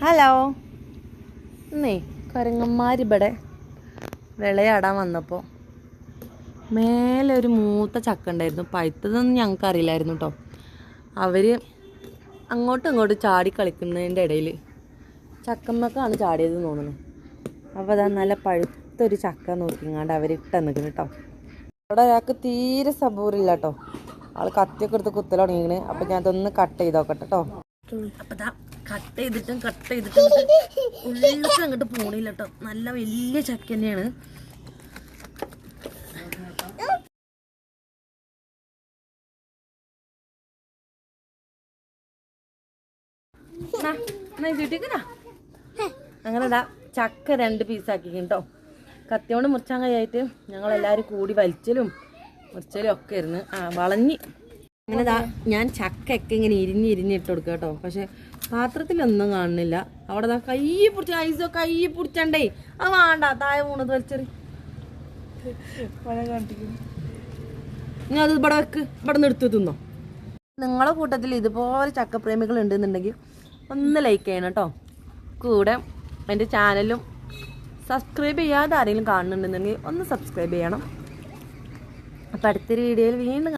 Hello. ഇന്നേ കുരങ്ങന്മാരിവിടെ വിളയാടാൻ വന്നപ്പോൾ മേലെ ഒരു മൂത്ത ചക്ക ഉണ്ടായിരുന്നു. പഴുത്തതൊന്നും ഞങ്ങൾക്ക് അറിയില്ലായിരുന്നു കേട്ടോ. അവർ അങ്ങോട്ടും ഇങ്ങോട്ടും ചാടി കളിക്കുന്നതിൻ്റെ ഇടയിൽ ചക്കമ്മക്കാണ് ചാടിയത് തോന്നുന്നു. അപ്പോൾ അതാ നല്ല പഴുത്തൊരു ചക്ക നോക്കിങ്ങാണ്ട് അവർ നിൽക്കുന്നു കേട്ടോ. അവിടെ ഒരാൾക്ക് തീരെ സബൂറില്ല കേട്ടോ. ആൾ കത്തിയൊക്കെ എടുത്ത് കുത്തൽ തുടങ്ങിയാണ്. അപ്പോൾ ഞാൻ അതൊന്ന് കട്ട് ചെയ്ത് നോക്കട്ടെ കേട്ടോ. അപ്പം ഇതാ കട്ട് ചെയ്തിട്ടും ഉള്ളിലൊക്കെ അങ്ങോട്ട് പോണില്ല കേട്ടോ. നല്ല വലിയ ചക്ക തന്നെയാണ്. അങ്ങനെ ഇതാ ചക്ക 2 പീസാക്കി കേട്ടോ. കത്തിയോണ്ട് മുറിച്ചാൻ കഴിയായിട്ട് ഞങ്ങളെല്ലാവരും കൂടി വലിച്ചലും മുറിച്ചലും ഒക്കെ ഇരുന്ന് വളഞ്ഞ് അങ്ങനെ ഇതാ ഞാൻ ചക്കയൊക്കെ ഇങ്ങനെ ഇരിഞ്ഞിട്ട് കൊടുക്കുക കേട്ടോ. പക്ഷെ പാത്രത്തിലൊന്നും കാണുന്നില്ല. അവിടെ ദാ കൈ പിടിച്ച ഐസോ കൈ പിടിച്ചണ്ടേ. അത് വേണ്ട, താഴെ വീണത് വലിച്ചെറി. ഇനി അത് ഇവിടെ വെക്ക്, ഇവിടെ നിന്ന് എടുത്ത് തിന്നോ. നിങ്ങളെ കൂട്ടത്തിൽ ഇതുപോലെ ചക്കപ്രേമികൾ ഉണ്ടെന്നുണ്ടെങ്കിൽ ഒന്ന് ലൈക്ക് ചെയ്യണം കേട്ടോ. കൂടെ എൻ്റെ ചാനലും സബ്സ്ക്രൈബ് ചെയ്യാതെ ആരെങ്കിലും കാണുന്നുണ്ടെന്നുണ്ടെങ്കിൽ ഒന്ന് സബ്സ്ക്രൈബ് ചെയ്യണം. അപ്പോൾ അടുത്തൊരു വീഡിയോയിൽ വീണ്ടും